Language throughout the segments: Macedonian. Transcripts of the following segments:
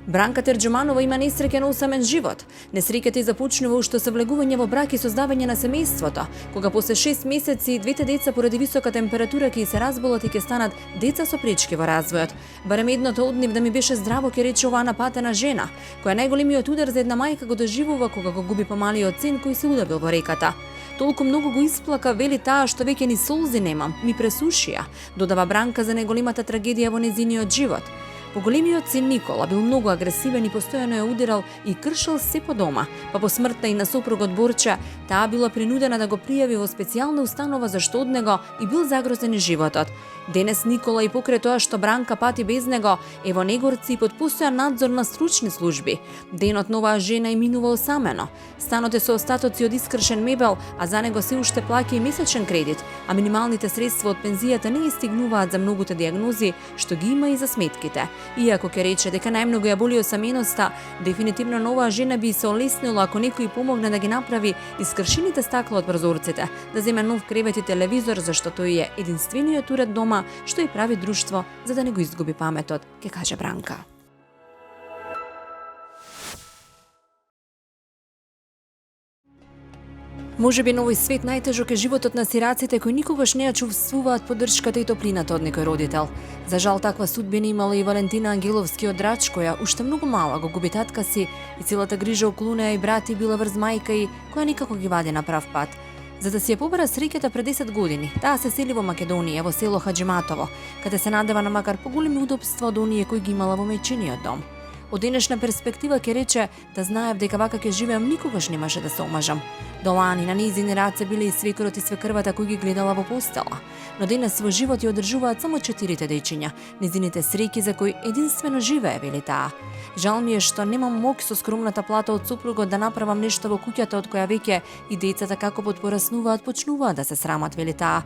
Бранка Терџуманова има несреќен осамен живот. Несреќата започнува уште со влегување во брак и создавање на семејството, кога после 6 месеци двете деца поради висока температура ќе се разболат и ќе станат деца со пречки во развојот. Барем едното од нив да ми беше здраво, ќе рече оваа напатена жена, која најголемиот удар за една мајка го доживува кога го губи помалиот син кој се удавил во реката. Толку многу го исплака, вели таа, што веќе ни солзи немам, ми пресушија, додава Бранка за најголемата трагедија во незиниот живот. Поголемиот син Никола бил многу агресивен и постојано ја удирал и кршел се по дома, па по смртта и на сопругот Борча, таа била принудена да го пријави во специјална установа зашто од него и бил загрозен и животот. Денес Никола и покрај тоа што Бранка пати без него е во Негорци под постојан надзор на стручни служби. Денот на оваа жена и минува осамено. Станот е со остатоци од искршен мебел, а за него се уште плаќа и месечен кредит, а минималните средства од пензијата не ја стигнуваат за многуте диагнози што ги има и за сметките. Иако ќе рече дека најмногу ја боли осаменоста, дефинитивно на оваа жена би се олеснила ако некој помогне да ги направи искршените стакла од прозорците, да земе нов кревет и телевизор, зашто тој е единствениот уред дома што и прави друштво за да не го изгуби паметот, ќе каже Бранка. Можеби на овој свет најтежок е животот на сираците кои никогаш не ја чувствуваат поддршката и топлината од некој родител. За жал таква судбина имала и Валентина Ангеловски од Драч, која уште многу мала го губи татка си и целата грижа околу неа и брати била врз мајка и која никако ги вади на прав пат. За да си ја побара среќата пред 10 години, таа се сели во Македонија, во село Хаџиматово, каде се надева на макар поголеми удобства од оние кои ги имала во мајчиниот дом. Од денешна перспектива ќе рече да знаев дека вака ќе живеам никогаш немаше да се омажам. До лани на нејзини раце биле и свекорот и свекрвата кои ги гледала во постела. Но денес во живот ја одржуваат само 4 дечиња, незините среќи за кои единствено живее, вели таа. Жал ми е што немам мок со скромната плата од супругот да направам нешто во куќата од која веќе и децата како подпораснуваат почнуваат да се срамат, вели таа.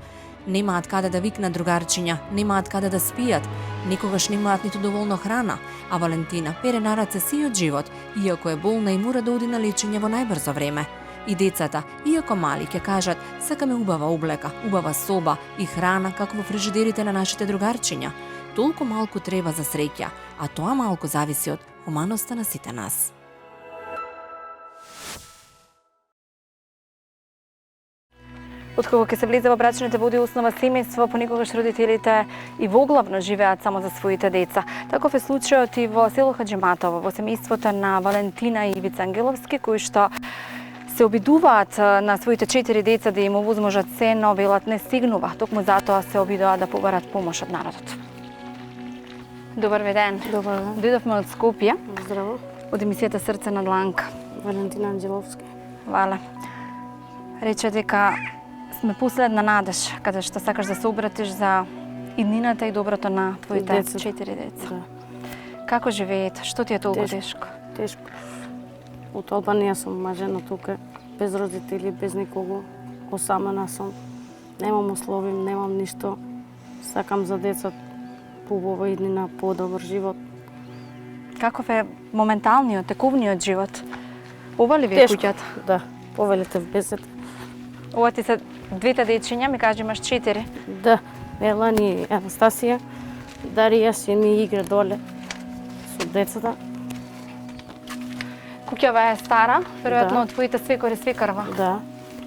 Немаат каде да викнат другарчиња, немаат каде да спијат, никогаш немаат ниту доволно храна, а Валентина пере на раце сиот живот, иако е болна и мора да оди на лечење во најбрзо време. И децата, иако мали, ќе кажат, сакаме убава облека, убава соба и храна како во фрижидерите на нашите другарчиња. Толку малку треба за среќа, а тоа малку зависи од хуманоста на сите нас. Откако ќе се влезе во брачните води основа семејство, понекогаш родителите и воглавно живеат само за своите деца. Таков е случајот и во село Хаџиматово, во семејството на Валентина и Ивица Ангеловски, кои што се обидуваат на своите 4 деца да им овозможат се, но велат не стигнува. Токму затоа се обидуваат да побарат помош од народот. Добар ви ден. Добар ден. Дојдовме од Скопје. Здраво. Од емисијата Срце на дланка. Валентина Ангеловски. Вале. Рече дека сме последна надеж, каде што сакаш да се обратиш за иднината и доброто на твоите 4 деца. Да. Како живеете? Што ти е толку тешко? Тешко. Од Албанија сум мажена тука, без родители, без никого. Осамена сум. Немам услови, немам ништо. Сакам за деца поубава иднина, подобар живот. Каков е моменталниот, тековниот живот? Ова ли ви е куќата? Да, повелите в бесет. Ова ти се двете дечиња, ми кажи имаш 4. Да, Елани и Анастасија. Дарија си ми игра доле со децата. Куќава е стара, веројатно Да. од твоите свекор и свекарва. Да.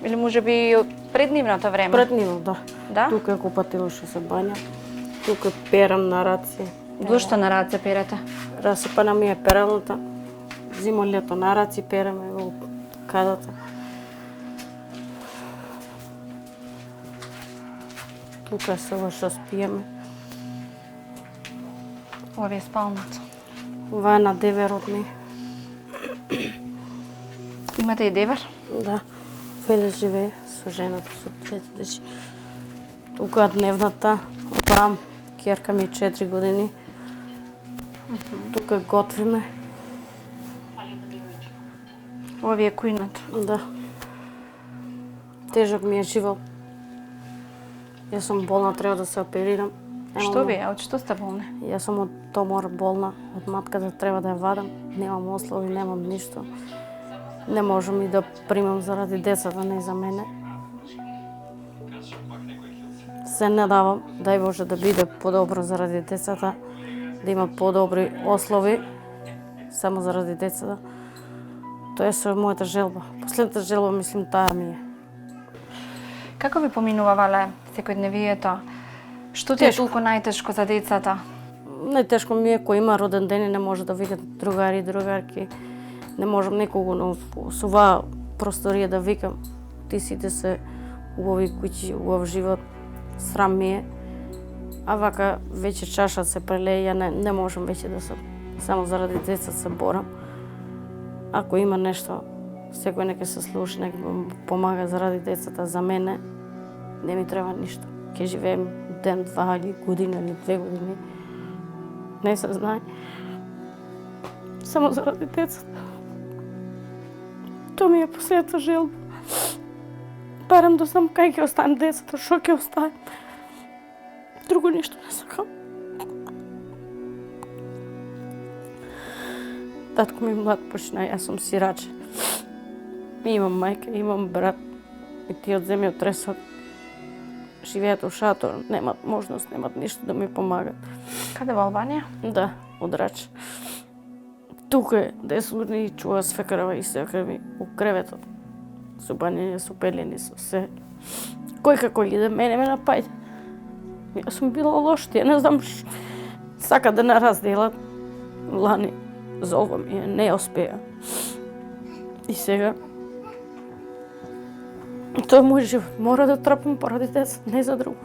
Или можеби пред нивното време? Пред нив, да. Да? Тука е купателуше се бања. Тука перам на раци. Зошто на раце перете? Расипана ми е пералната. Зимо лето на раци пераме во кадата. Тука се ова што спиеме. Ова ви е спалнато. Ова е на деверот ми. Имате и девер? Да. Веле живее со жената, со двете дечи. Тука е дневната. Оправам ќерка ми 4 години. Тука готвиме. Ова ви е кујната. Да. Тежок ми е живот. Јас сум болна, треба да се оперирам. Што ви е? Од што сте болни? Јас сум од томор болна, од матката треба да ја вадам. Немам услови, немам ништо. Не можам и да примам заради децата, не за мене. Се надавам, дај Боже да биде подобро заради децата, да имат подобри услови само заради децата. Тоа е со мојата желба. Последната желба, мислим, таа ми е. Како ви поминувале секојдневието? Што ти е толку најтешко за децата? Најтешко ми е кој има роден ден и не може да викат другари и другарки. Не можам некого со оваа просторија да викам. Ти сите се убави куќи, убав живот, срам ми е. А вака веќе чашат се прелее, ја не можам веќе да се само заради деца се борам. Ако има нешто, секој нека се слуша, нека помага заради децата, за мене не ми треба ништо. Ке живеем ден, два или година или 2 години. Не се знае. Само заради децата. Тоа ми е последната желба. Барам да сам кај ќе оставам децата, шо ќе оставам. Друго ништо не сакам. Татко ми млад почина, јас сум сираче. Имам мајка, имам брат. И тие од земја тресот живеат во шатор, немат можност, немат ништо да ми помагат. Каде во Албанија? Да, од Рач. Тука е, десурни чува свекрва и свекрви у креветот. Со банјање, со пелени, со се. Кој како иде, мене ме напаѓа. Јас сум била лош, тие не знам сака да не разделат. Лани золвам ја, не успеа. И сега тоа е мој живот. Мора да трпам поради деца, не за друго.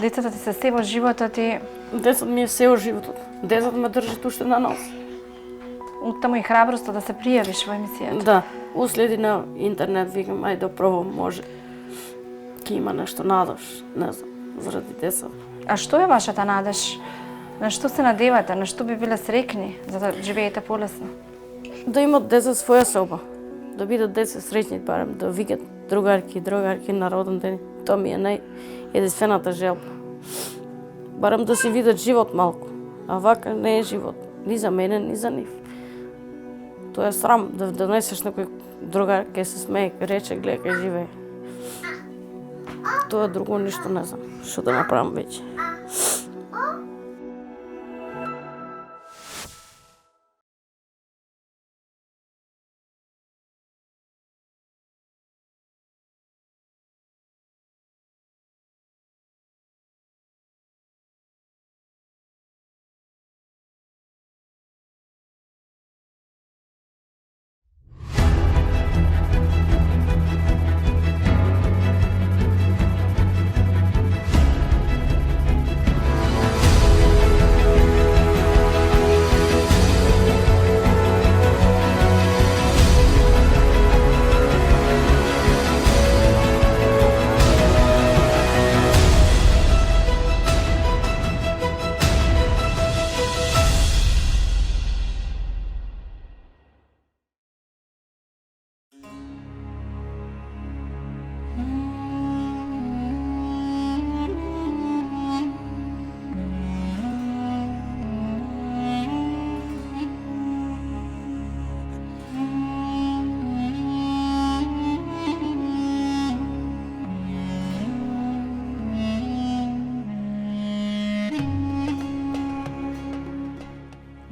Децата ти се се во животот и Децата ми е се во животот. Децата ме држат уште на нос. оттаму и храброста да се пријавиш во емисијата. Да, уследи на интернет викам, ајде да пробам, може. Ке има нешто надеж, не знам, заради децата. А што е вашата надеж? На што се надевате? На што би биле срекни за да живеете полесно? Да имат деца своја соба, да бидат деца среќни барем, да викат другарки на роден ден. Тоа ми е најединствената желба. Барем да си видат живот малку, а вака не е живот, ни за мене, ни за нив. Тоа е срам да донесеш некој другар ке се смее, рече гледај кај живее. Тоа друго ништо не знам, што да направам веќе.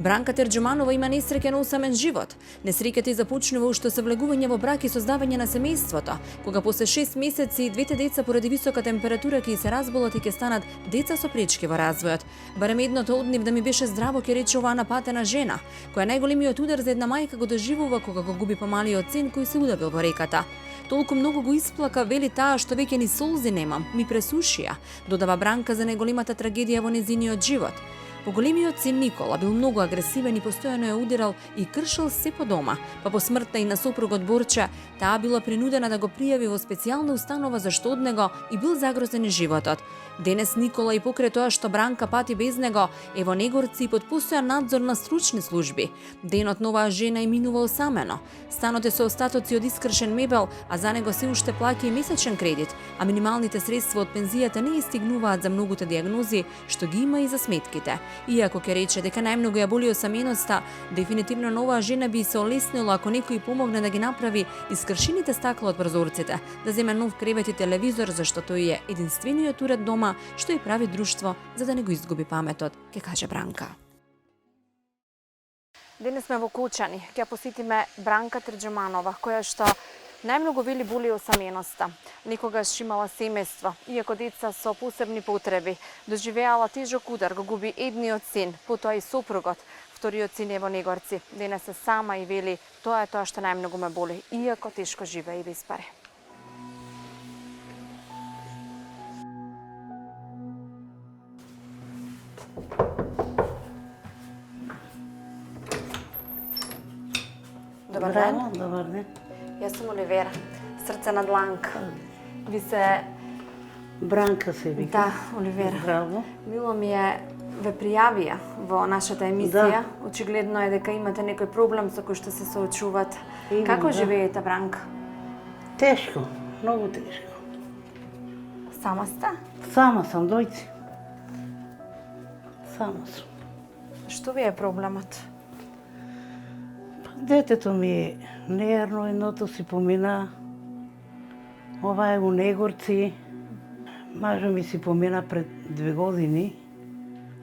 Бранка Терџуманова има несреќен осамен живот. Несреќата ја започнува уште со влегување во брак и создавање на семејството, кога после 6 месеци двете деца поради висока температура ќе се разболат и ќе станат деца со пречки во развојот. Барем едното од нив да ми беше здраво, ќе рече оваа напатена жена, која најголемиот удар за една мајка го доживува кога го губи помалиот син кој се удавил во реката. Толку многу го исплака, вели таа, што веќе ни солзи немам, ми пресушија, додава Бранка за најголемата трагедија во незиниот живот. Поголемиот син Никола бил многу агресивен и постојано ја удирал и кршел се по дома, па по смртта и на сопругот Борче, таа била принудена да го пријави во специјална установа зашто од него и бил загрозен и животот. Денес Никола и покрај тоа што Бранка пати без него, е во Негорци и под постојан надзор на стручни служби. Денот на оваа жена е минува осамено. Станот е со остатоци од искршен мебел, а за него се уште плаќа и месечен кредит, а минималните средства од пензијата не стигнуваат за многуте диагнози што ги има и за сметките. Иако ќе рече дека најмногу ја боли осаменоста, дефинитивно на оваа жена би се олеснила ако некој помогне да ги направи искршените стакла од прозорците, да земе нов кревет и телевизор, зашто тој е единствениот уред дома што и прави друштво за да не го изгуби паметот, ќе каже Бранка. Денес сме во Кучани. Ќе посетиме Бранка Трџеманова, која што најмногу вели боли осаменоста. Никогаш имала семејство, иако деца со посебни потреби. Доживеала тежок удар, го губи едниот син, потоа и сопругот. Вториот син е во Негорци. Денес е сама и вели тоа е тоа што најмногу ме боли, иако тешко живее и без пари. Добар ден. Браво, добар ден. Јас сум Оливера, срце на дланка. Ви се... Бранка се вика. Да, Оливера. Браво. Мило ми е ве пријавија во нашата емисија. Очигледно е дека имате некој проблем со кој што се соочувате. Имам, Како да. живеете, Бранка? Тешко, многу тешко. Сама сте? Сама сам, дојци. Сама сум. Што ви е проблемот? Детето ми е неерно, едното си помина. Ова е у Негорци. Мажо ми си помина пред 2 години.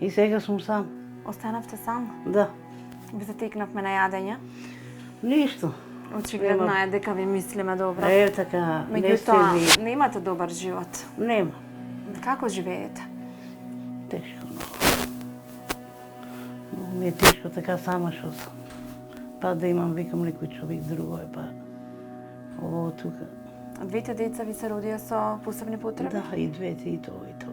И сега сум сам. Останавте сама? Да. Ви затекнавме на јадење? Ништо. Очигледно е дека ви мислиме добро. Е, така, не се Меѓутоа, ми... немате добар живот. Нема. Како живеете? Тешко много. Много ми е тешко така сама што сум. Па да имам, викам, некој човек друго е, па ово тука. Двете деца ви се родија со посебни потреби? Да, и двете, и тоа, и тоа.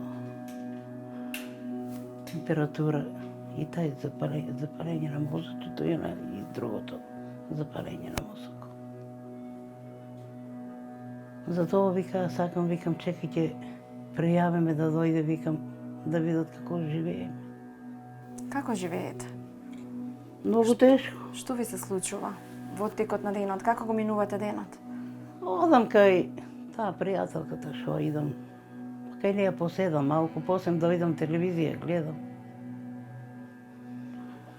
Температура и тај запалење на мозокот, и другото запалење на мозок. Затоа викам, чекај ќе пријавиме да дојде, викам, да видат како живееме. Како живеете? Многу тешко. Што ви се случува во текот на денот? Како го минувате денот? Одам кај таа пријателката што идам. Кај неја поседам малку, после дојдам телевизија, гледам.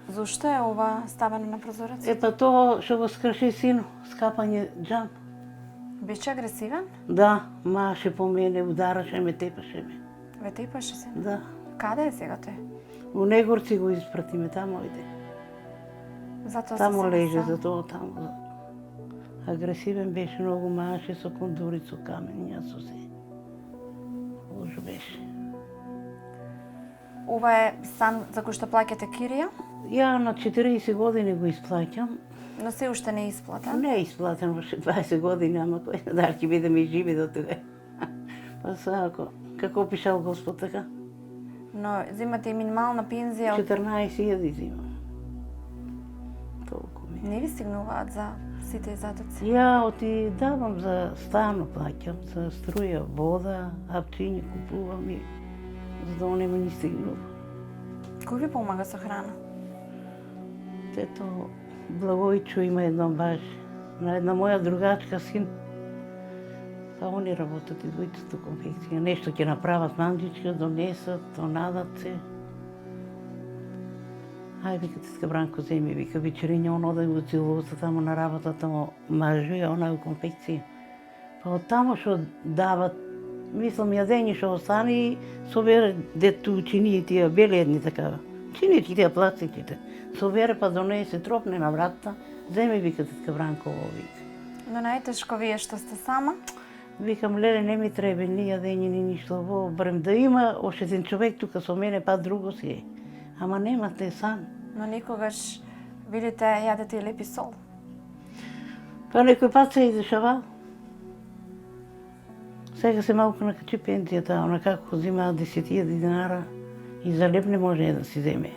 Зошто е ова ставено на прозорец? Па тоа што го скрши сино, скапање џам. Беше агресивен? Да, маше по мене, удараше ме, тепаше ме. Ве тепаше се? Да. Каде е сега тој? У Негорци го испратиме, тамо иде. Затоа Тамо се леже, сам. затоа тамо. Агресивен беше многу, маше со кондури, со камења, со се. Лошо беше. Ова е стан за кој што плаќате кирија, Ја на 40 години го исплаќам. но се уште не е исплатен. Не е исплатен ваше 20 години, ама кој дар ќе биде ми живи до тога. Па сако, како пишал Господ така? Но земате и минимална пензија, 14.000 зимам. Толку ми. не ви стигнуваат за сите изdatоци. Ја оти давам за стано плаќам, за струја, вода, апчиња купувам и за да не ми стигнува. Кој ви помага со храна? Ето, Благојчо има едно баш, на една моја другачка син. Па они работат и двојцата конфекција. Нешто ќе направат манџичка, донесат, донадат се. Ај, вика, тетка Бранко, земи, вика, вечериња, он одај во целоста тамо на работа, тамо мажу, а она е у конфекција. Па од тамо што дават, мислам, јадење што остане и собере дето чини тие беледни такава. Чини тие пластиките. Собере па донесе, тропне на вратата, земи, вика, тетка Бранко, ово, вика. Но најтешко вие што сте сама, Викам, леле, не ми треба ни јадење, ни ништо, во барем да има още еден човек тука со мене, па друго си е. Ама немате сам. но никогаш видите јадете и лепи сол. Па некој пат се издешава. Сега се малку накачи пензијата, она како зимаат 10.000 динара и за леп не може да си земе.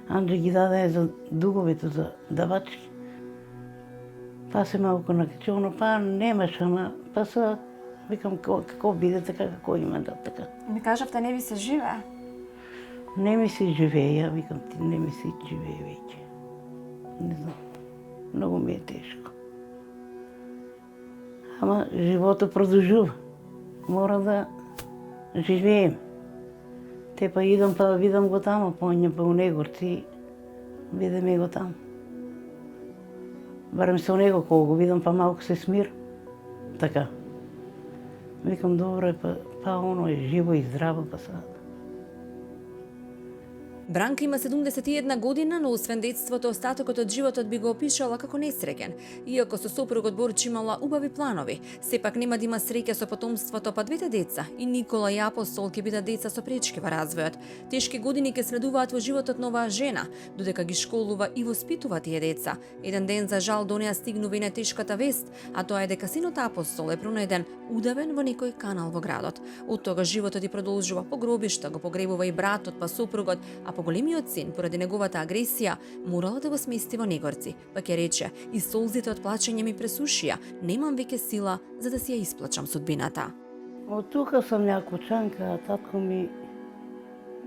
Анджи ги даде за дуговите, за давачки. Па се малку накачи, оно па немаш, ама па са, викам, како биде така, како има да така. Ми кажавте не ви се живее. Не ми се живее, викам ти, не ми се живее веќе. Не знам, многу ми е тешко. Ама животот продолжува. Мора да живеем. Те па идам па видам го тамо, поњам па у Негорци, видиме го тамо. Барем со него, кога го видам па малку се смир. Така. Викам, добро е, па оно е живо и здраво, па сад. Бранка има 71 година, но освен детството, остатокот од животот би го опишала како несреќен. Иако со сопругот Борче имала убави планови, сепак нема да има среќа со потомството, па двете деца, и Никола и Апостол ќе бидат деца со пречки во развојот. Тешки години ќе следуваат во животот на оваа жена, додека ги школува и воспитува тие деца. Еден ден за жал до неа стигнува и нетешката вест, а тоа е дека синот Апостол е пронајден удавен во некој канал во градот. Од тога животот и продолжува по гробишта, го погребува и братот, па супругот, а поголемиот син, поради неговата агресија, морала да го смести во Негорци, па ќе рече: и солзите од плачење ми пресушија, немам веќе сила за да си ја исплачам судбината. Од тука сам ја кучанка, а татко ми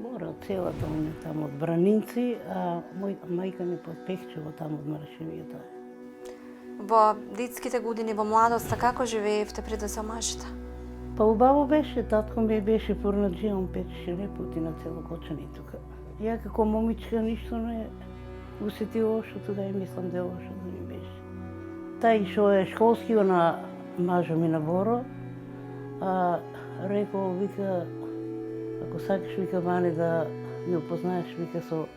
бора целата уне таму од Бранинци, а мајка ми подпехчува таму од Марашевијата. Во детските години, во младоста, како живеевте пред да се омажите? Па убаво беше, татко ми беше порнаджи, он печеше лепоти на цело Кочани тука. Ја како момичка ништо не усети лошо тога и мислам да лошо да ми беше. Тај шо е школски на мажа ми на Боро, рекол, вика, ако сакаш, вика, Ване, да ме опознаеш, вика, со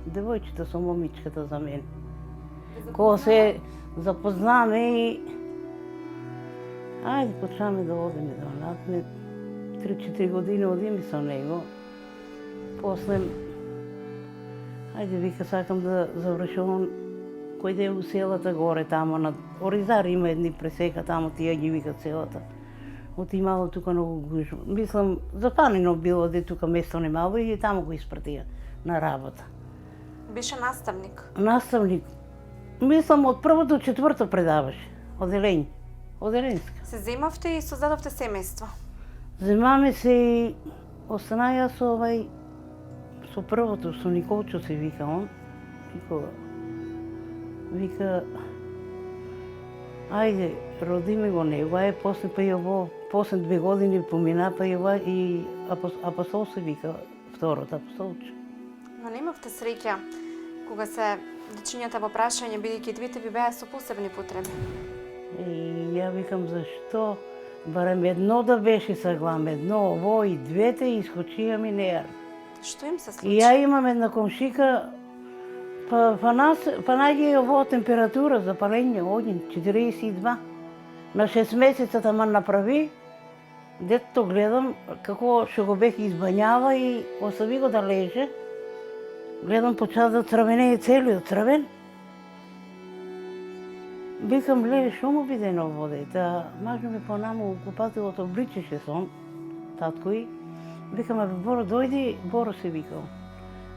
девојчета, со момичката за мен. Кога се запознаме и ајде, почнаме да одиме да онатме. 3-4 години одиме со него. После, ајде, вика, сакам да завршувам кој де у селата горе, тамо на Оризар има едни пресека, тамо тие ги викат селата. Отимало тука многу гужва. Мислам, запанено било де тука место немало и тамо го испратија на работа. Беше наставник. Наставник. Мислам, од прво до четврто предаваше. Оделење. Оделенска. Се земавте и создадовте семејство. Земаме се и останаја со со првото, со Николчо се вика он. Никола. Вика, ајде, родиме го него, после па и после 2 години помина, па и Апостол се вика, второто Апостолче. Но немавте среќа кога се дечињата во прашање, бидејќи двете ви беа со посебни потреби. И ја викам, зашто? Барем едно да беше саглам, едно, ово и двете искочија ми неар. Што им се случи? И ја имам една комшика, па најде ово температура, запалење, огин, 42. На 6 месеца таман направи, дето гледам како што го бех избањава и остави го да леже. Гледам почна да црвенее целиот црвен. Викам, леле, што му биде на воде? Та мажно ми понаму купателото обличеше сон, татко и. Викам, абе, Боро, дојди, Боро се викал.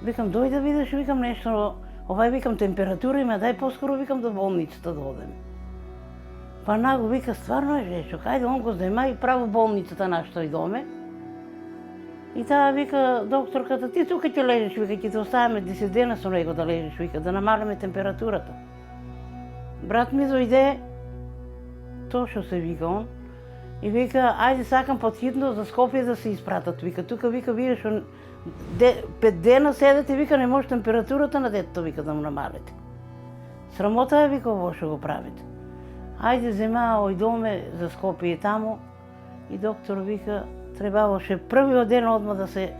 Викам, дојди да видиш, викам нешто, викам температура има, дај поскоро, викам, до болницата да одем. Па наго вика, стварно е жешок, ајде, он го зема и право болницата нашто и доме. И таа вика, докторката, ти тука ќе лежиш, вика, ќе те оставаме 10 дена со него да лежиш, вика, да намалиме температурата. Брат ми дојде, тоа што се вика он, и вика, ајде сакам подхитно за Скопје да се испратат, вика, тука, вика, вие што 5 дена седете, вика, не може температурата на детето, вика, да му намалите. Срамота е, вика, ово што го правите. Ајде, зема, ојдоме за Скопје таму, и доктор вика, требаваше првиот ден одма да се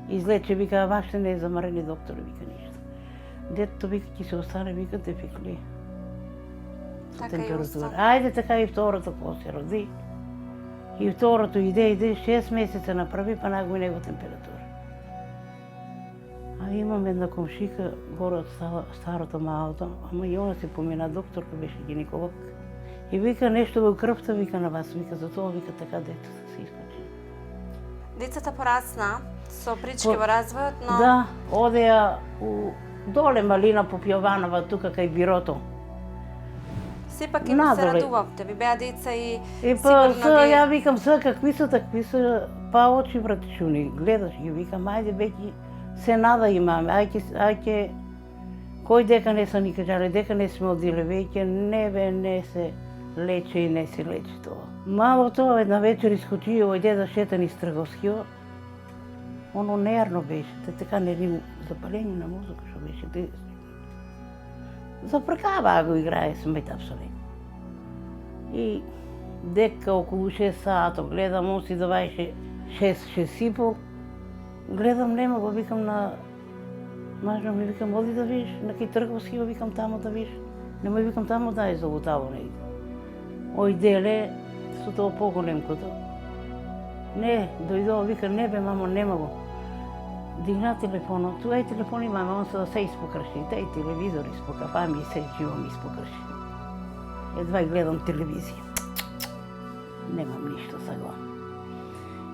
излече, вика, вашите не е замарени, доктор, вика, ништо. Детето, вика, ќе се остане, вика, дефикли. Така и остана. Ајде, така и второто се роди. И второто иде, 6 месеца направи, па наго и него температура. А имам една комшика, горе од старото малото, ама и она се помина, докторка беше гинеколог. И вика, нешто во крвта, вика, на вас, вика, затоа, вика, така дето се искочи. Децата порасна со прички во развојот, но... Да, одеа у доле Малина по Пјованова, тука кај бирото. Сепак им се Надоле. радувавте, ви беа деца и Па, сигурно ги... ја викам, какви се, такви се, па очи вратичуни, гледаш ги, викам, ајде веќе се нада имаме, ајке, кој дека не са ни кажале, дека не сме одиле веќе, не се лече и не се лече тоа. Малото една вечер искочи, ојде да шета низ Трговскиот, оно нервно беше, така не запалење на мозока што беше. Запркава го играе сметав со него. И дека околу 6 сато гледам, он си даваеше 6 и пол. Гледам, нема го, викам на Мажно ми викам, оди да видиш, на кај трговски, викам тамо да видиш. Немој викам тамо да е залутало негде. Ој деле, со тоа поголемкото. Не, дојдоа, вика, не бе, мамо, нема го. Дигна телефонот, туа е телефон и мама, он се испокрши, тај телевизор испока, па ми се живо ми испокрши. Едва гледам телевизија. Немам ништо сега.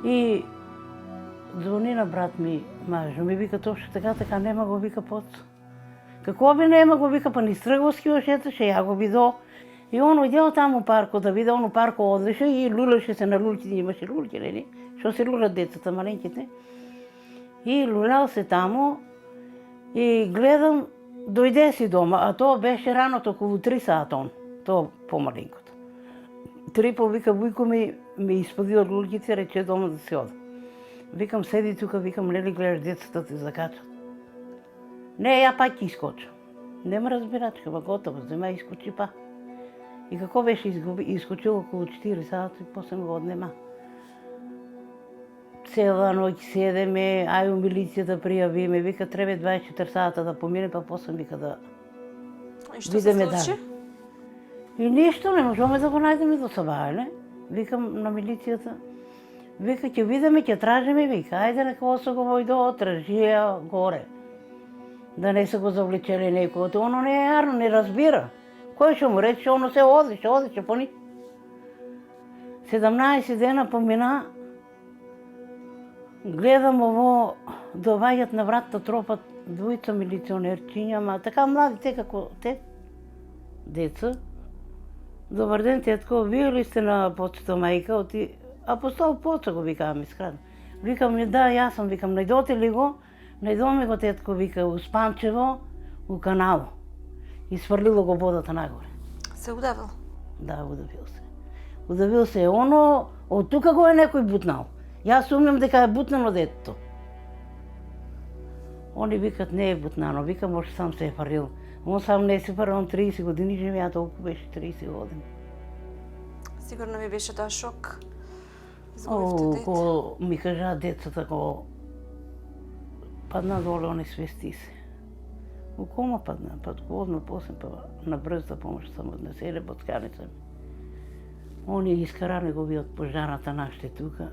И звони на брат ми, мажно ми вика, точно така, нема го, вика, под. Како би нема го, вика, па ни стрговски ошеташе, ја го видо. И он одел таму парко да виде, он у парко одлеше и лулеше се на лулките, имаше лулки, нели? Што се лулат децата, маленките. И лулял се таму и гледам, дојде си дома, а тоа беше раното, околу 3 сата он, тоа помаленкото. 3 вика, вујко ми испади од лулките, рече дома да се ода. Викам, седи тука, викам, нели гледаш децата те закачат. Не, ја пак ќе искочам. Нема разбирачка, ба готово, зема искочи па. И како беше искочил околу 4 сата и после го однема. Цела ноќ седеме, ај у милицијата пријавиме, вика треба 24 сата да помине, па после вика да И што се случи? И ништо, не можеме да го најдеме до сабајле. Викам на милицијата, вика ќе видиме, ќе тражиме, вика, ајде нека осо го војдо, тражи ја горе. Да не се го завлечели некојот, оно не е јарно, не разбира. Кој ќе му рече, оно се одеше по ни. 17 дена помина, гледам ово, доваѓат на вратта тропат двојца милиционерчиња, ма така млади, те како те, деца. Добар ден, тетко, вие ли сте на почето мајка? Апостол Поца го викам искрено. Викам, да, јас сум, викам, најдоте ли го? Најдоме го, тетко, вика, у Спанчево, у канало. И сврлило го водата нагоре. Се удавил? Да, удавил се. Удавил се. Оно, од тука го е некој бутнал. Јас сумням дека е бутнано детето. Они викат, не е бутнано, вика, може сам се е фарил. Он сам не се фарил, он 30 години живеа, толку беше 30 години. Сигурно ви беше тоа шок. Ко ми кажа децата, ко падна доле, они свести се. У кома падна, па одно после, па на брза помош само однеселе ботканица ми. Они искарали го ви од пожарната наште тука.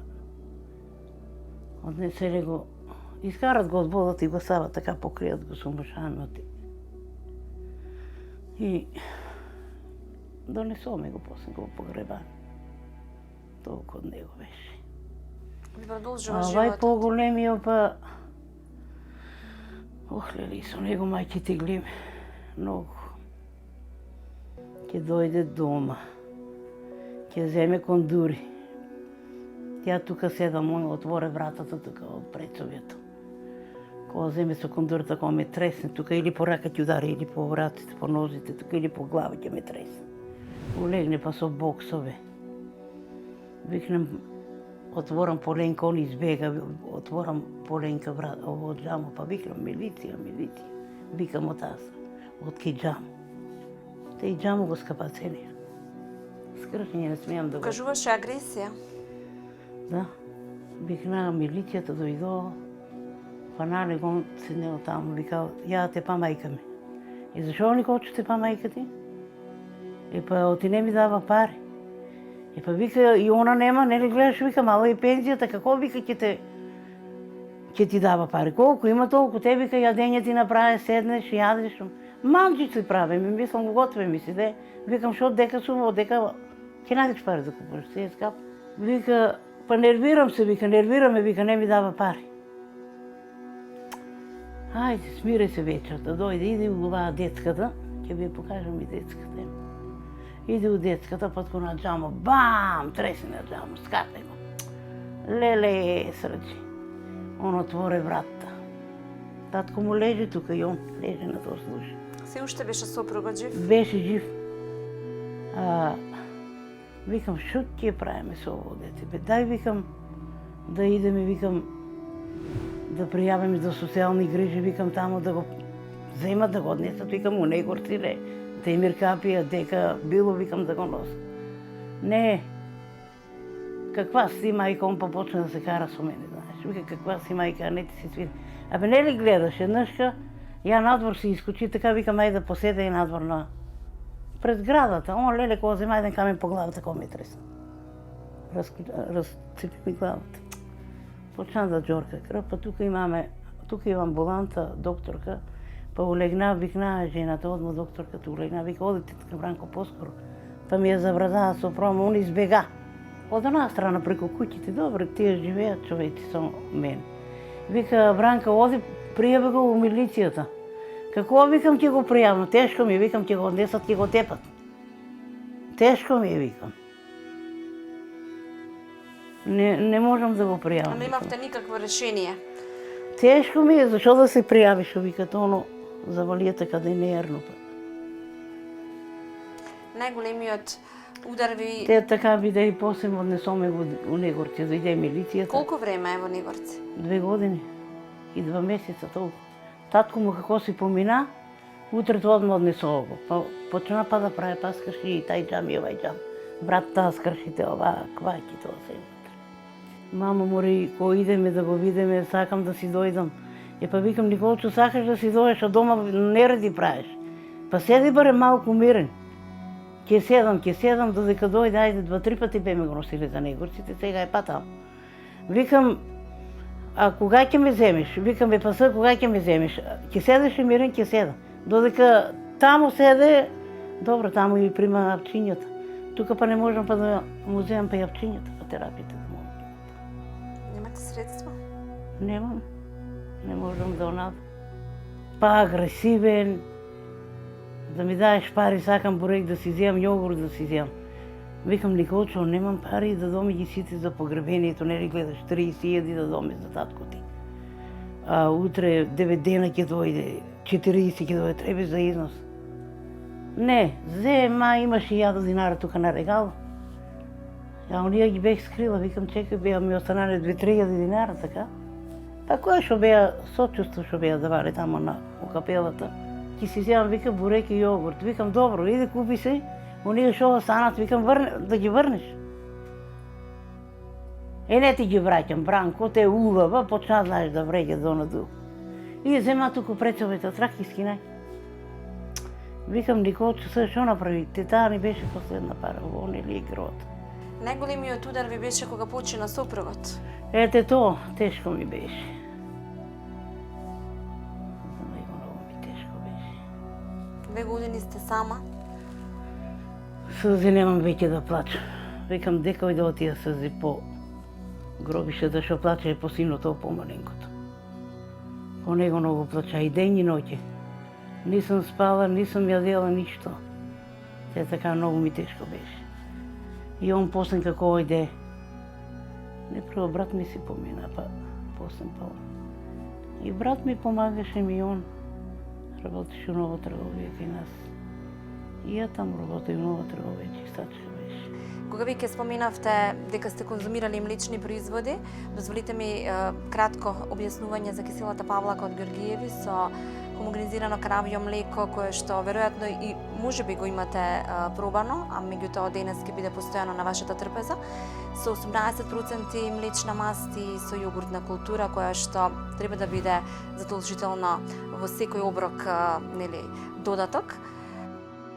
Однеселе го, искарат го од водата и го стават така, покријат го со мушанот. И донесоме го после, го погребаме. Толку од него беше. Ви продолжува Овај животот. поголемиот па... Охлели, со него мајките глиме. Многу. Ќе дојде дома. Ќе земе кондури. Тја тука седам, он отворе вратата тука од прецовјето. Кога земе со кондурата, кога ме тресне тука, или по рака ќе удари, или по вратите, по нозите, тука, или по глава ќе ме тресне. Улегне па со боксове. Викнем, отворам поленка, он избега, отворам поленка од џамо, па викнем милиција. Викам од аз, од кај џамо. Те и џамо го скапацелија. Скршење не смеам да го... Кажуваше агресија. Да. Викна милицијата дојдо, фанали го седнел таму, вика, ја те па мајка ми. И зашо ни хоче те па мајка ти? И па оти не ми дава пари. И па вика, и она нема, нели гледаш, вика, мала и пензијата, како вика ќе ти дава пари? Колку има толку, те вика, јадење ти направи, седнеш, јадеш. Манџици прави, ми мислам, го готве ми си, де. Викам, шо дека сум, дека ќе најдеш пари да купуваш, се е скап. Вика, па нервирам се, вика, нервираме, вика, не ми дава пари. Ајде, смире се вечерта, дојде, иде у оваа детската, ќе ви покажам и детската. Иде у детската, патко на џамо, бам, тресне на џамо, скапе го. Леле, срачи. Он отворе вратта. Татко му лежи тука и он лежи на тоа служи. Се уште беше сопругот жив? Беше жив. Викам, шо ќе правиме со ово дете? Бе, дај, викам, да идеме, викам, да пријавиме до социјални грижи, викам, тамо да го земат, да го однесат, викам, у негорциле, Темир Капија, дека било, викам, да го носат. Не, каква си мајка, он па почна да се кара со мене, знаеш. Вика, каква си мајка, а не ти си свири. Абе, не ли гледаш, еднашка, Ја надвор се искочи, така викам, ајде да поседе и надвор на пред градата. Он леле кога зема еден камен по главата, кога ме тресна. Разцепи ми главата. Почна да џорка крв, па тука има амбуланта, докторка, па улегна, викна жената, одма докторката улегна, вика, одите така, Бранко, поскоро. Па ми ја заврзаа со прома, он избега. Од една страна преку куќите, добре, тие живеат човеци со мен. Вика, Бранка, оди, пријави го у милицијата. Како викам ќе го пријавам, тешко ми, викам ќе го однесат, ќе го тепат. Тешко ми, викам. Не можам да го пријавам. Не имавте никакво решение. Тешко ми е, зашо да се пријавиш, викат, оно завалијата каде не ерно. Најголемиот удар ви... Те така биде и после однесоме го у Негорци, дојде милицијата. Колку време е во Негорци? 2 години и 2 месеца толку. Татко му како си помина, утрето одма однесоа го. Па почна па да прави, па скрши и тај џам и овај џам. Брат, таа скршите ова, кваќи тоа се. Мамо мори, кој идеме да го видиме, сакам да си дојдам. Па викам, Николчо, сакаш да си дојдеш, а дома нереди правиш. Па седи барем малку мирен. Ќе седам, додека дојде, ајде 2-3 пати беме го носили за Негорците, сега е па таму. Викам, а кога ќе ме земеш? Викам, па са, кога ќе ме земеш? Ќе седеш и мирен, ќе седам. Додека таму седе, добро, таму и прима апчињата. Тука па не можам па да му земам па јапчињата, па терапијата да му. Немате средства? Немам. Не можам да онад. Па агресивен, да ми даеш пари, сакам бурек да си земам, јогурт да си земам. Викам, Николчо, немам пари да доми ги сите за погребението, нели гледаш 30.000 да доми за татко ти. А утре 9 дена ќе дојде, 40 ќе дојде, треба за износ. Не, зема, имаш 1000 динара тука на регал. А оние ги бех скрила, викам, чекај, беа ми останале 2-3.000 динара, така. Па која што беа, сочувство што беа давале тамо у капелата. Ќе си земам, викам, бурек и јогурт. Викам, добро, иде купи се, оние што останат, викам, да ги врнеш. Не ти ги враќам, Бранко, те убава, почна знаеш да вреќа до наду. И зема туку прецовете, траки скинај. Викам, Николчо, се што направи? Таа ни беше последна пара, ово не ли игрот. Најголемиот удар ви беше кога почина сопругот. Ете то, тешко ми беше. За него многу ми тешко беше. 2 години сте сама. Сълзи немам веќе да плачам. Викам, дека да отида сълзи по гробишето, што плаче по синото, по маленкото. По него многу плача и ден и ноќе. Нисам спала, нисам јадела ништо. Те така многу ми тешко беше. И он после како ојде, не прво брат ми си помина, па после па он. И брат ми помагаше ми он. Работеше у нова трговија кај нас. И ја таму работеј у нова трговија, чистачка беше. Кога ви ке споминавте дека сте конзумирали млечни производи, дозволите ми кратко објаснување за киселата павлака од Георгиеви со хомогенизирано кравјо млеко, кое што веројатно и можеби го имате пробано, а меѓутоа денес ќе биде постојано на вашата трпеза, со 18% млечна маст и со јогуртна култура, која што треба да биде задолжително во секој оброк, нели, додаток.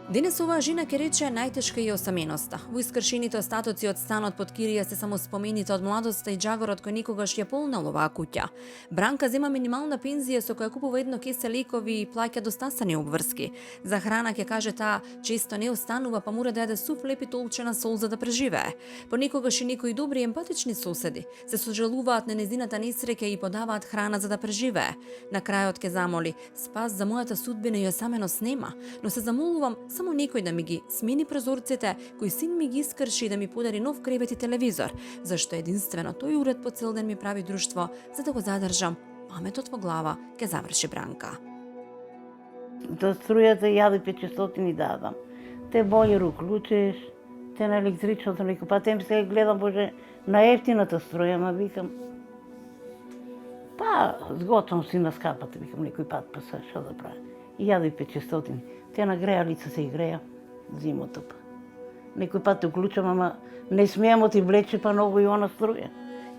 Денес оваа жена ќе рече најтешка е осаменоста. Во искршените остатоци од станот под кирија се само спомените од младоста и џагорот кој никогаш ја полнал оваа куќа. Бранка зема минимална пензија со која купува едно кесе лекови и плаќа достасани обврски. За храна ќе каже таа често не останува, па мора да јаде суп леп и толчена сол за да преживее. Понекогаш и некои добри и емпатични соседи се сожалуваат на незината несреќа и подаваат храна за да преживее. На крајот ќе замоли: спас за мојата судбина и осаменост нема, но се замолувам само некој да ми ги смени прозорците, кој син ми ги искрши да ми подари нов кревет и телевизор, зашто единствено тој уред по цел ден ми прави друштво, за да го задржам паметот во глава, ќе заврши Бранка. Да струјата 1500 дадам. Те бојер уклучеш, те на електричното некој, па тем се гледам, боже, на ефтината струја, ма викам, па сготвам си на скапата, викам, некој пат, па са, шо да правим. 1500. Те на грејалица се игреја зимото па. Некој пат уклучам, ама не смеам оти влече па многу и она струја.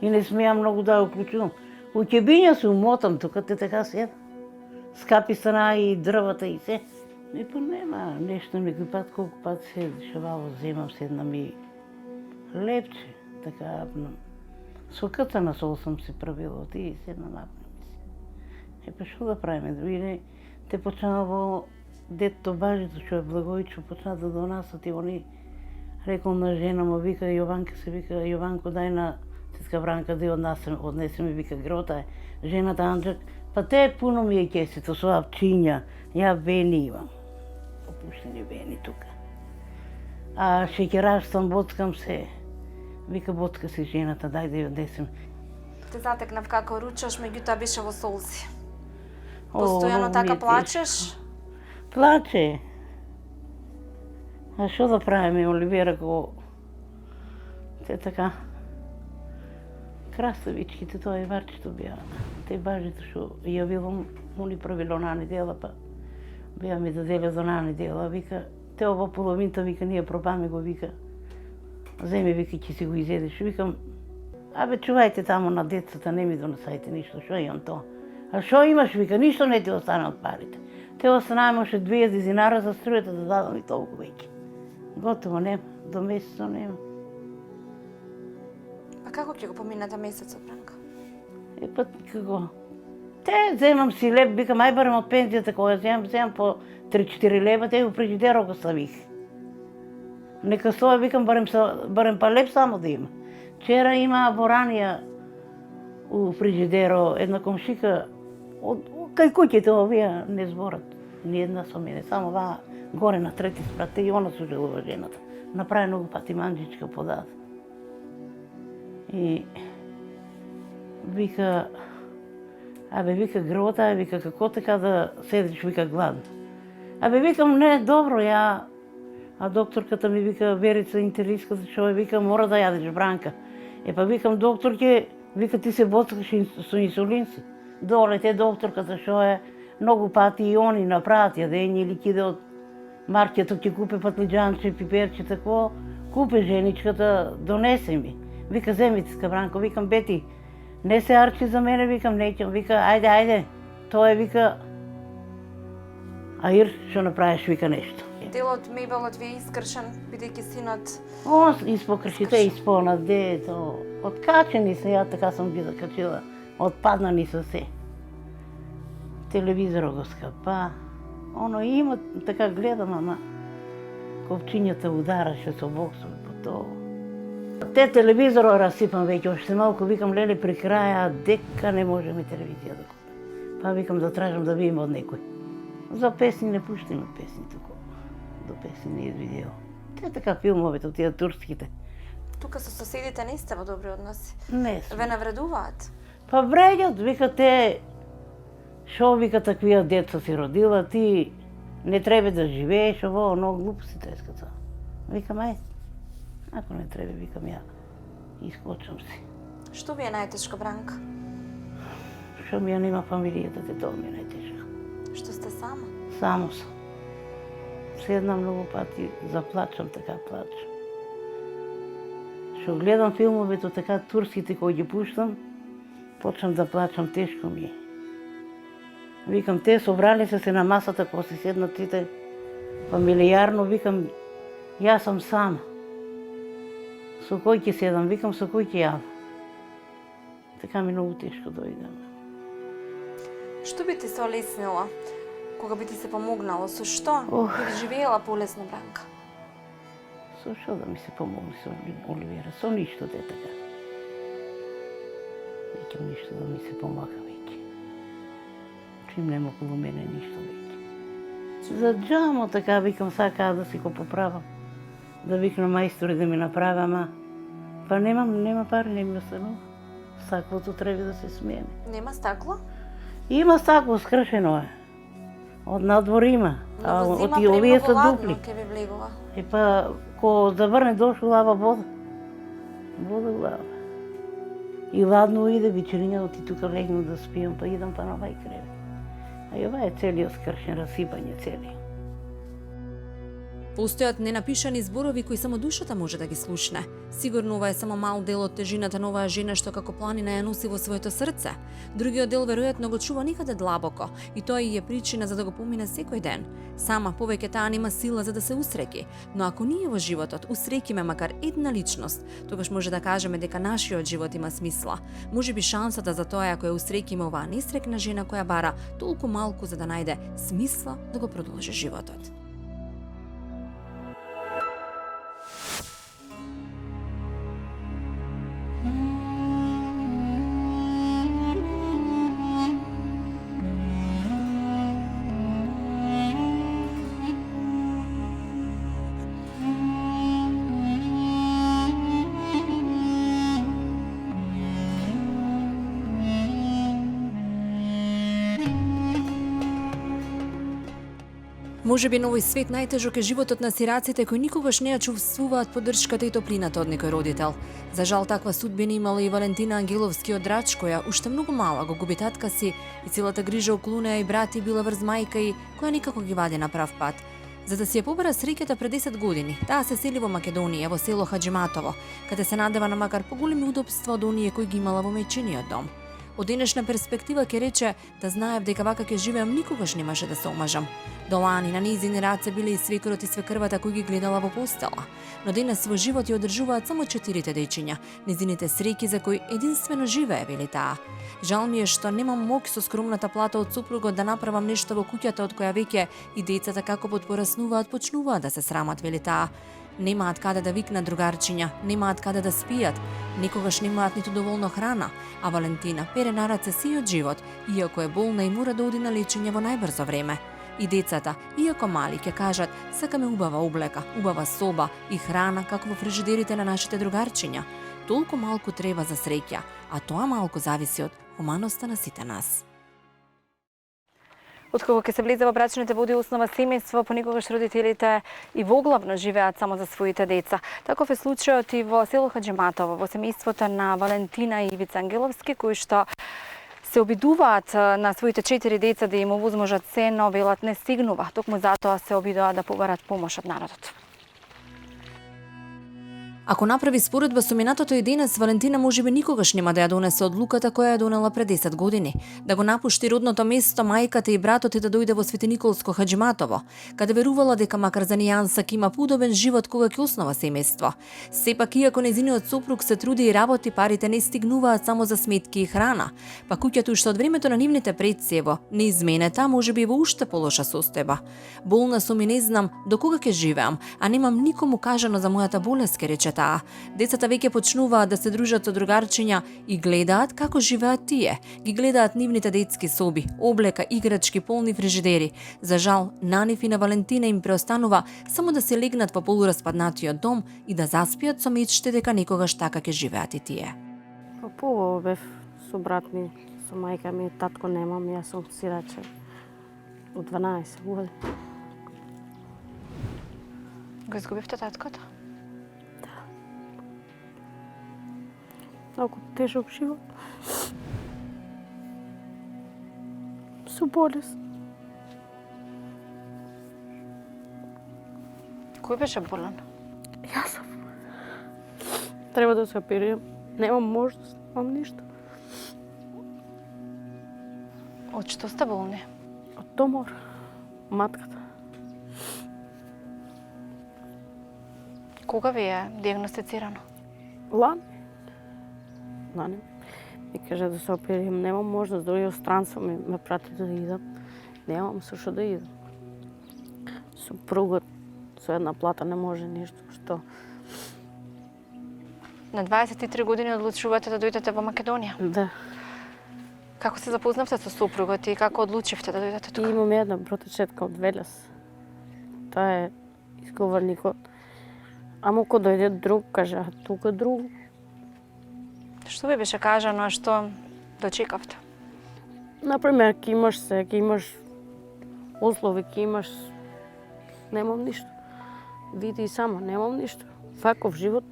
И не смеам многу да ја уклучувам. У ќебиња се умотам тука, те така седам. скапи стана и дрвата и се. И па нема нешто некој пат, колку пат се дешавало, земам седнам и лепче, така, со кацана сол сум се правила, ти седна напнем се. Па што да правиме, види, те почнало детето бажито, што е Благоичо, почна да донасат и они рекол на жена му, вика Јованка се вика, Јованко дај на тетка Бранка да ја однесе ми, вика грота е. Жената Анджак, па те пуно ми е кесито со апчиња, ја вени имам. Опуштени вени тука. А шеќераш боцкам се. Вика боцка си жената, дај да ја однесем. Те затекнав како ручаш, меѓутоа беше во солзи. О, Постојано многу така ми е плачеш? Плаче. А што да правиме, Оливера, кога те така краставичките, тоа е варчето беа. Те бажите што јавилам, они правило на недела, па беа ми даделе за на недела, вика, те ово половинта, вика, ние пробаме го, вика, земи, вика, ќе си го изедеш. Викам, абе, чувајте таму на децата, не ми донесајте ништо, што имам тоа. А што имаш, вика, ништо не ти остане од парите. Те останаа още 2000 динара за струјата да дадам и толку веќе. Готово, нема, до месецот нема. А како ќе го поминете месецот, Бранка? Па како? Те земам си леп, викам, ај барем од пензијата кога земам по 3-4 лева, те го фрижидерот го ставих. Нека стоја, викам, барем па леп само да има. Вчера има во ранија у фрижидеро една комшика, кај куќите овие не зборат. Ни една со мене, само ваа горе на трети спрат, и она сужелува жената. Направи многу пати манџичка подат. И вика, абе, вика, грота, вика, како така да седиш, вика, гладно. Абе, викам, не, добро, ја... А докторката ми вика, Верица, интериската човек, вика, мора да јадеш, Бранка. Па викам, докторке, вика, ти се боцкаш со инсулин си. Доле те докторката што е, многу пати и они направат јадење или киде од маркетот ќе купе патлиџанче, пиперче, тако, купе женичката, донесе ми. Вика, земите, Бранко, викам, бети, не се арчи за мене, викам, неќам, вика, ајде, тоа е, вика, аир, што направиш, вика, нешто. Делот мебелот ви е искршен, бидејќи синот... Он испокршите испонат, дето, откачени се, ја така сум ги закачила, отпаднани се се. Телевизорот го скапа, оно има, така гледам, ама ковчињата удараше со боксови по тоа. Те телевизорот расипам веќе, уште малку, викам, леле, при краја, дека не можеме телевизија да купиме. Па викам да тражам да видиме од некој. За песни не пуштиме песни тако. До песни не видео. Те така филмовите, тие турските. Тука со соседите не сте во добри односи. Не сме. Ве навредуваат? Па вреѓат, вика те, шо вика таквија деца си родила, ти не треба да живееш, ово, оно глупости трескаца. Викам, ај, ако не треба, викам ја, искочам си. Што ви е најтешко, Бранка? Што ми ја нема фамилијата, те тоа ми е најтешко. Што сте сама? Само сум. Седнам многу пати, заплачам, така плачам. Што гледам филмовите, така турските кои ги пуштам, почнам да плачам, тешко ми е. Викам, те собрали се на масата, кога се седнат сите фамилијарно, викам, јас сам сама. Со кој ќе седам, викам, со кој ќе јадам. Така ми многу тешко дојде. Што би ти се олеснила? Кога би ти се помогнало? Со што би живеела полесно, Бранка? Со што да ми се помогне со Оливера? Со ништо де така. Неќам ништо да ми се помага веќе. Чим нема околу мене ништо веќе. За џамо така, викам, сакаа да си го поправам. Да викнам мајстори да ми направи, ама па нема пари, не ми останува. Стаклото треба да се смени. Нема стакло? Има стакло, скршено е. Од надвор има, а Но во зима од овие се премногу дупли. ладно ќе ви влегува. Па, ко заврне дошло лава вода. Вода лава. И ладно иде вечериња, оти тука легну да спијам, па идам па на овај кревет. А и ова е целиот скршен, расипање цели. Постојат ненапишани зборови кои само душата може да ги слушне. Сигурно ова е само мал дел од тежината на оваа жена што како планина ја носи во своето срце. Другиот дел веројатно го чува никаде длабоко и тоа и е причина за да го помине секој ден. Сама повеќе таа нема сила за да се усреќи, но ако ние во животот усреќиме макар една личност, тогаш може да кажеме дека нашиот живот има смисла. Можеби шансата за тоа ако ја усреќиме оваа несрекна жена која бара толку малку за да најде смисла да го продолжи животот. Можеби на овој свет најтежок е животот на сираците кои никогаш не ја чувствуваат поддршката и топлината од некој родител. За жал таква судбина имала и Валентина Ангеловски од Драч, која уште многу мала го губи татка си и целата грижа околу неа и брати била врз мајка и која никако ги вади на прав пат. За да си ја побара среќата пред 10 години, таа се сели во Македонија, во село Хаџиматово, каде се надева на макар поголеми удобства од оние кои ги имала во мајчиниот дом. Од денешна перспектива ќе рече да знаев дека вака ќе живеам никогаш немаше да се омажам. До лани на низини раце биле и свекрот и свекрвата кои ги гледала во постела. Но денес во живот ја одржуваат само 4 дечиња, низините среќи за кои единствено живее, вели таа. Жал ми е што немам моќ со скромната плата од супругот да направам нешто во куќата од која веќе и децата како подпораснуваат почнуваат да се срамат, вели таа. Немаат каде да викнат другарчиња, немаат каде да спијат, никогаш немаат ниту доволно храна, а Валентина пере на раце сиот живот, иако е болна и мора да оди на лечење во најбрзо време. И децата, иако мали, ќе кажат, сакаме убава облека, убава соба и храна како во фрижидерите на нашите другарчиња. Толку малку треба за среќа, а тоа малку зависи од хуманоста на сите нас. Откако ќе се влезе во брачните води основа семејство, понекогаш родителите и воглавно живеат само за своите деца. Таков е случајот и во село Хаџиматово, во семејството на Валентина и Ивица Ангеловски, кои што се обидуваат на своите 4 деца да им овозможат се, но велат не стигнува. Токму затоа се обидуваат да побарат помош од народот. Ако направи споредба со минатото и денес, Валентина можеби никогаш нема да ја донесе одлуката која ја донела пред 10 години. Да го напушти родното место, мајката и братот и да дојде во Светиниколско Хаџиматово, каде верувала дека макар за нијансак има подобен живот кога ќе основа семејство. Сепак, иако нејзиниот сопруг се труди и работи, парите не стигнуваат само за сметки и храна, па куќата уште од времето на нивните предци ево неизменета, можеби во уште полоша состојба. Болна сум и не знам до кога ќе живеам, а немам никому кажано за мојата болест, ке рече таа. Децата веќе почнуваат да се дружат со другарчиња и гледаат како живеат тие. Ги гледаат нивните детски соби, облека, играчки, полни фрижидери. За жал, на нив и на Валентина им преостанува само да се легнат во полураспаднатиот дом и да заспиат со мечте дека некогаш така ќе живеат и тие. Поубаво бев со брат ми, со мајка ми, татко немам, јас сум сираче од 12 години. Го изгубивте таткото? Многу тежок живот. Со болест. Кој беше болен? Јас сум. Треба да се оперирам. Немам можност, немам ништо. Од што сте болни? Од тумор. Матката. Кога ви е диагностицирано? Лани. Ми кажа да се оперирам. Немам можност, дори од странство ме прати да идам. Немам со што да идам. Супругот со една плата не може ништо. Што? На 23 години одлучувате да дојдете во Македонија. Да. Како се запознавте со супругот и како одлучивте да дојдете И тука? имам една братечетка од Велес. Таа е изговорникот. Ама ако дојде друг, кажа, тука друг. Што ви беше кажано, што дочекавте? Например, ќе имаш се, ќе имаш услови, ќе имаш... Немам ништо. Види и сама, немам ништо. Ваков живот.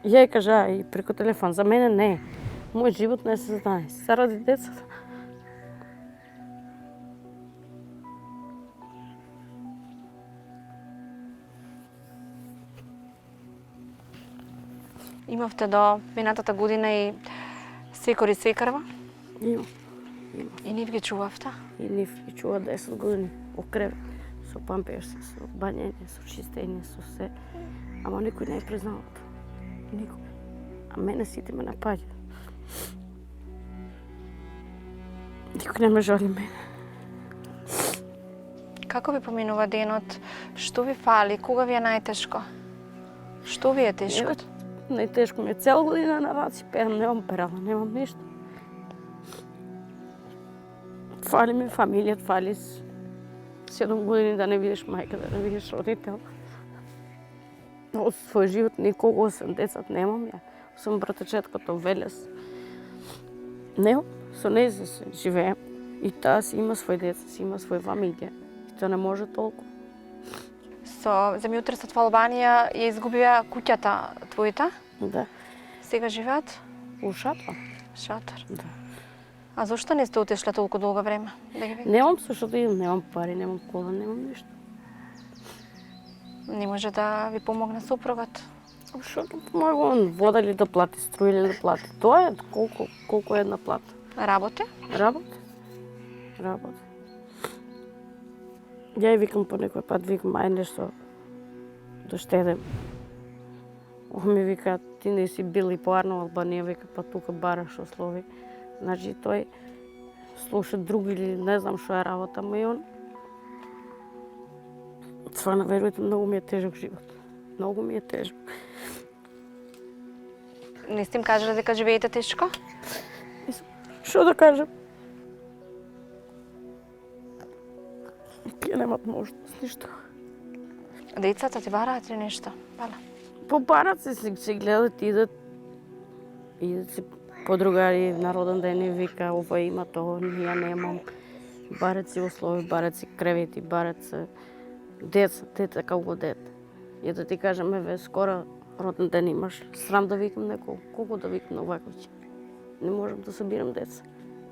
Ја кажа и преку телефон, за мене не. Мој живот не се знае. Заради децата. Имавте до минатата година и свекор и свекарва? Имам. И нив ги чувавте? И нив ги чува 10 години во кревет. Со памперси, со бањење, со чистење, со се. Ама никој не е признал тоа. Никој. А мене сите ме напаѓа. Никој не ме жали мене. Како ви поминува денот? Што ви фали? Кога ви е најтешко? Што ви е тешко? Најтешко ми е цела година на раци пеам, немам перала, немам ништо. Фали ми фамилија, фали 7 години да не видиш мајка, да не видиш родител. Од свој живот никого, освен децат, немам ја. Сум братечеткото Велес. Немам, со нејзе се живеем. И таа си има свој деца, си има свој фамилија. И тоа не може толку. Со земјотресот во Албанија ја изгубија куќата твојата? Да. Сега живеат? У шатор. Шатор. Да. А зошто не сте отишле толку долго време? Да ги видите? Немам со што да идам, немам пари, немам кола, немам ништо. Не може да ви помогне супругот? Што да помагам, вода ли да плати, струја ли да плати. Тоа е колку е една плата. Работи? Работа. Ја и викам по некој пат, викам, ај нешто да штедем. Ми вика, ти не си бил и поарно во Албанија, вика, па тука бараш услови. Значи тој слуша други или не знам што е работа, ама и он. Стварно, верујте, многу ми е тежок живот. Многу ми е тежок. Не сте им кажале дека живеете тешко? Што да кажам? Тие немат можност, ништо. Децата ти бараат или нешто? Бала. Побарат се гледат, идат се подругари на роден ден и вика, ова има тоа, ја немам. Барат си услови, барат си кревети, барат се деца како дете. И да ти кажам, еве, скоро роден ден имаш, срам да викам некој, колку да викам на овај куќа. Не можам да собирам деца.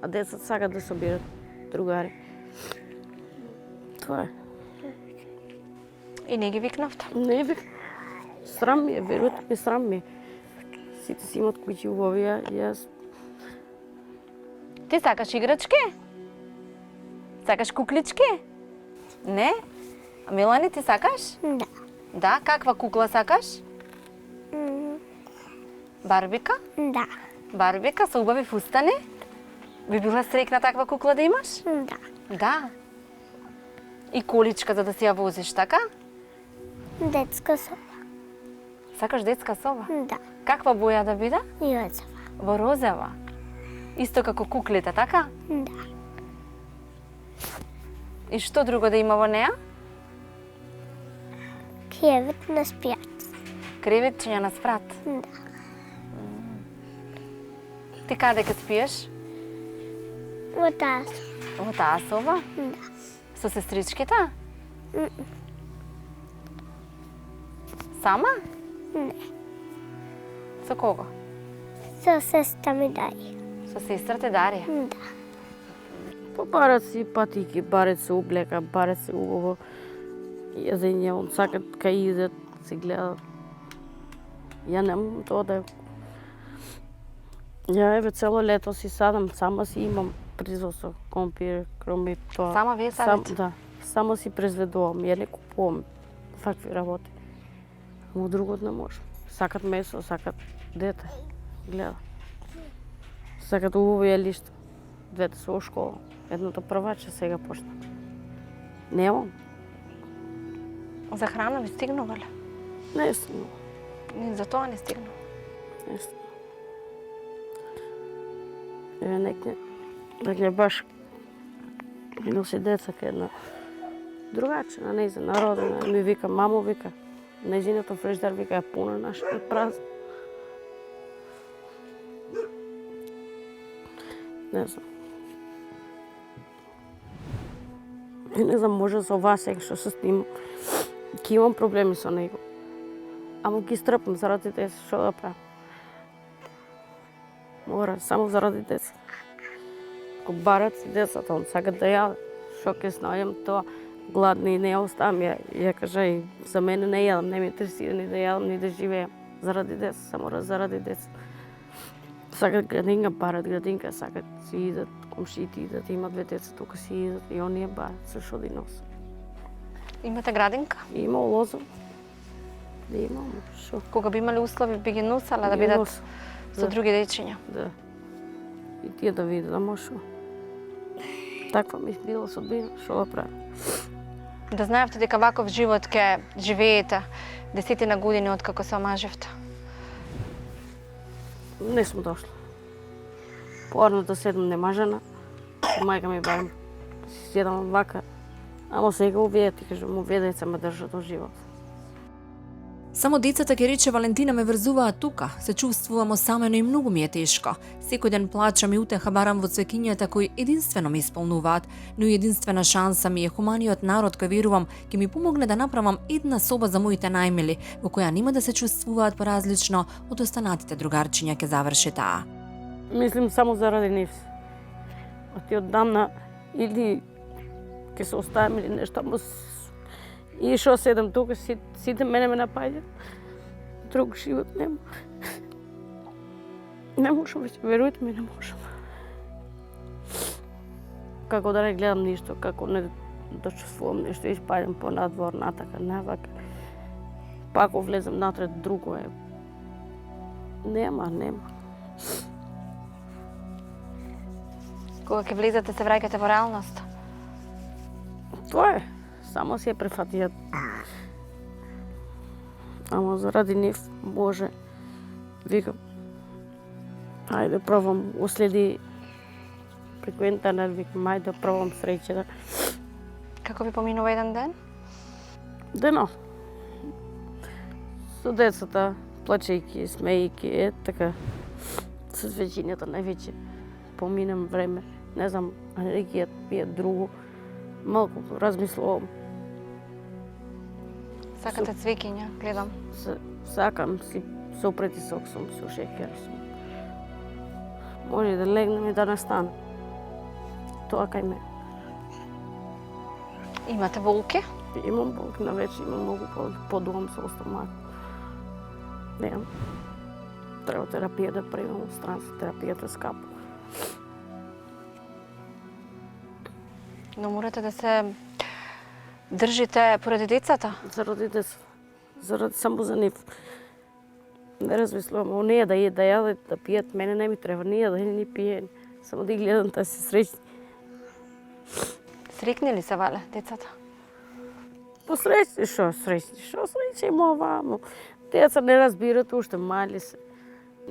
А децата сакат да собират другари. Тоа е. И не ги викнавте? Не викам. Срам ми е, верујте ми, срам ми е. Сите си имат куќи убави, јас... Ти сакаш играчки? Сакаш куклички? Не? А Милани, ти сакаш? Да. Да? Каква кукла сакаш? Барбика? Да. Барбика со убави фустани? Би била среќна таква кукла да имаш? Да. Да. И количка за да си ја возиш, така? Детска соба. Сакаш детска соба? Да. Каква боја да биде? Јозева. Во розева. Исто како куклите, така? Да. И што друго да има во неа? Кревет на спијац. Креветчиња на спрат. Да. Ти каде ке спиеш? Во таа. Во таа соба? Да. Со сестричките? Сама? Не. Со кого? Со сестра ми Дарија. Со сестрата Дарија. Да. Побарат си патики, барат се облека, барат се убаво. Јазење, он сакат кај идат, се гледат. Ја немам тоа да... Ја еве цело лето си садам, сама си имам производ со компир, кроме тоа. Сама вие садите? Да, само си произведувам, ја не купувам вакви работи. Ама другот не можам. Сакат месо, сакат дете, гледа. Сакат убаво јалишта. Двете се во школа. Едното прваче сега почна. Немам. За храна ви стигнува ли? Не стигнува. Ни за тоа не стигнува. Не стигнува. Еве некне баш ми носи деца кај една другаче на нејза народена. Ми вика, мамо, вика, нејзиното фриждар, вика, е пуна, нашата е празна. Не знам. И не знам, може со вас сега што се снимам, ќе имам проблеми со него. Ама ги стрпам заради деца, што да правам? Мора, само заради деца. Ако барат си децата, он сакат да јаде. Што ќе снајам тоа? Гладни и не ја оставам, ја кажа и за мене не јадам, не ме интересира ни да јадам, ни да живеам. заради деца, само заради деца. Сакат градинка, барат градинка, сакат си идат, комшиите идат, има две деца тука си идат и оние барат се што да носат. Имате градинка? Има лоза. Да имам, шо? Кога би имали услови, би ги носала да Ги бидат носам. со други дечиња? Да. И тие да видат, ама шо? Таква ми била судбина, шо да правам? Да знаевте дека ваков живот ќе живеете 10 години откако се омажевте? Не сум дошла. Порано да седам немажена, мајка ми барам си седам вака, ама сега овие ти кажам, овие деца ме држат до живот. Само децата, ке рече Валентина, ме врзуваат тука. Се чувствувам осамено и многу ми е тешко. Секој ден плачам и утеха барам во цвекињата кои единствено ме исполнуваат, но и единствена шанса ми е хуманиот народ кој верувам ќе ми помогне да направам една соба за моите најмили, во која нема да се чувствуваат поразлично од останатите другарчиња, ќе заврши таа. Мислим само заради нив. А ти оддамна или ќе се оставим или нешто, ама и шо седам тука, сите мене ме напаѓаат. Друг живот нема. Не можам веќе, верујте ми, не можам. Како да не гледам ништо, како не да чувствувам нешто, испаѓам по надвор, натака, навака. Пако влезам натред, друго е. Нема. Кога ќе влизате, се враќате во реалност? Тоа е. Само си ја префатијат. Ама заради нив, Боже, викам, ајде пробам, уследи преку интернет, викам, ајде пробам среќа. Како ви поминува еден ден? Дено. Со децата, плачејќи, смејќи, така. Со свечињата највеќе поминам време. Не знам, енергија пијат друго. Малку размислувам. Сакате цвекиња, гледам. Сакам си со притисок сум, со шекер сум. Може да легнем и да настане. Тоа кај мене. Имате болки? Имам болки на вече, имам многу подувам со стомак. Немам. Треба терапија да примам, странска терапијата е скапа. Но морате да се држите поради децата? Заради децата. Заради само за нив. Не размислувам, оние да јадат, да пијат, мене не ми треба, ние да ни пијем. Само да ги гледам да се среќни. Срекни ли се, Вале, децата? Посреќни, шо среќни има овамо. Деца не разбират, уште мали се.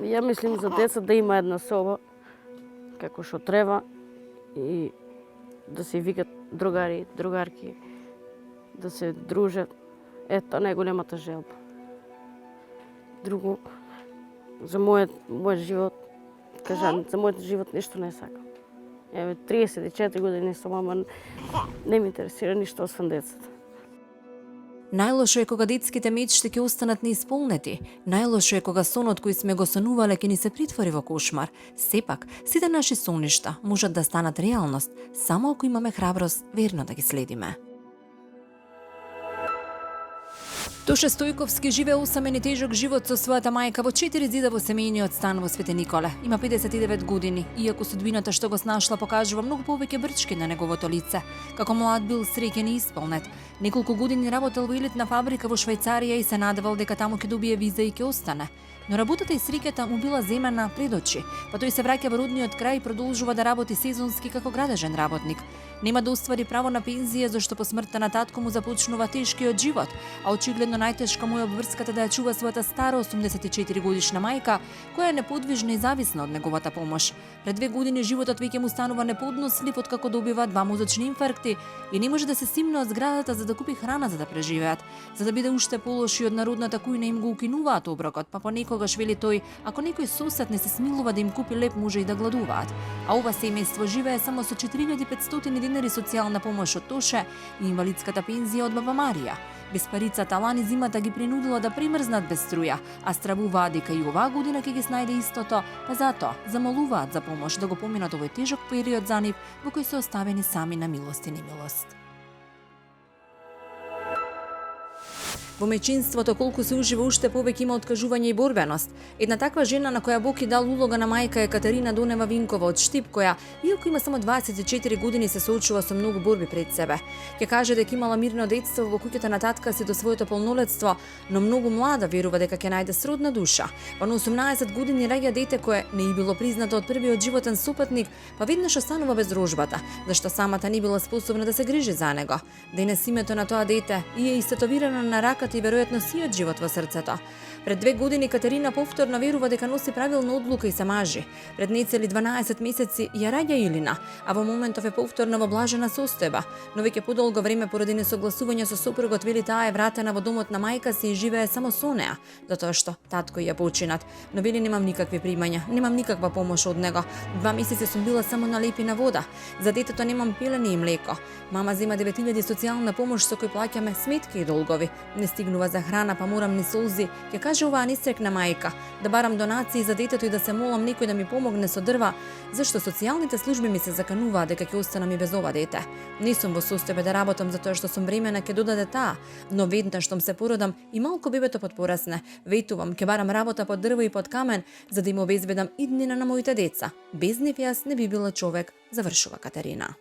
Ја мислим за деца да има една соба, како што треба, и да се викат другари, другарки, да се дружат. Ето, најголемата желба. Друго, за мојот живот, кажам, за мојот живот ништо не сакам. Еве, 34 години сум, ама не ме интересира ништо освен децата. Најлошо е кога детските мечти ќе останат неисполнети. Најлошо е кога сонот кој сме го сонувале ќе ни се притвори во кошмар. Сепак, сите наши соништа можат да станат реалност, само ако имаме храброст верно да ги следиме. Тоше Стојковски живее осамен и тежок живот со својата мајка во 4 зида во семејниот стан во Свети Николе. Има 59 години, иако судбината што го снашла покажува многу повеќе брчки на неговото лице. Како млад бил среќен и исполнет. Неколку години работел во елитна фабрика во Швајцарија и се надевал дека таму ќе добие виза и ќе остане. Но работата и среќата му била земена пред очи, па тој се враќа во родниот крај и продолжува да работи сезонски како градежен работник. Нема да оствари право на пензија зашто по смртта на татко му започнува тешкиот живот, а очигледно најтешка му е обврската да ја чува својата стара 84 годишна мајка, која е неподвижна и зависна од неговата помош. Пред 2 години животот веќе му станува неподнослив откако добива 2 мозочни инфаркти и не може да се симне од зградата за да купи храна за да преживеат. За да биде уште полоши од народната кујна им го укинуваат оброкот, па понекогаш вели тој, ако некој сосед не се смилува да им купи леп, може и да гладуваат. А ова семејство живее само со 4500 динари социјална помош од Тоше и инвалидската пензија од баба Марија. Без парицата лани зимата ги принудила да примрзнат без струја, а стравуваат дека и оваа година ќе ги снајде истото, па затоа замолуваат за помош да го поминат овој тежок период за нив во кој се оставени сами на милост и немилост. Во мејчинството колку се ужива уште повеќе има откажување и борбеност. Една таква жена на која Бог и дал улога на мајка е Катерина Донева Винкова од Штип, која, иако има само 24 години, се соочува со многу борби пред себе. Ќе каже дека имала мирно детство во куќата на татка си до своето полнолетство, но многу млада верува дека ќе најде сродна душа. Па на 18 години раѓа дете кое не и било признато од првиот животен сопатник, па веднаш останува без дружбата, зашто самата не била способна да се грижи за него. Денес името на тоа дете и е истетовирано на раката и веројатно сиот живот во срцето. Пред 2 години Катерина повторно верува дека носи правилна одлука и се мажи. Пред нецели 12 месеци ја раѓа Илина, а во моментов е повторно во блажена состојба, но веќе подолго време поради несогласување со сопругот вели таа е вратена во домот на мајка си и живее само со неа, затоа што татко ја починат. Но вели немам никакви примања, немам никаква помош од него. 2 месеци сум била само на лепина вода. За детето немам пилени и млеко. Мама зема 9000 социјална помош со кој плаќаме сметки и долгови. Не стигнува за храна, па морам ни солзи, ќе каже оваа несрекна мајка, да барам донации за детето и да се молам некој да ми помогне со дрва, зашто социјалните служби ми се закануваа дека ќе останам и без ова дете. Не сум во состојба да работам затоа што сум времена ќе додаде таа, но веднаш штом се породам и малку бебето подпорасне, ветувам ќе барам работа под дрво и под камен за да им обезбедам иднина на моите деца. Без нив јас не би била човек, завршува Катерина.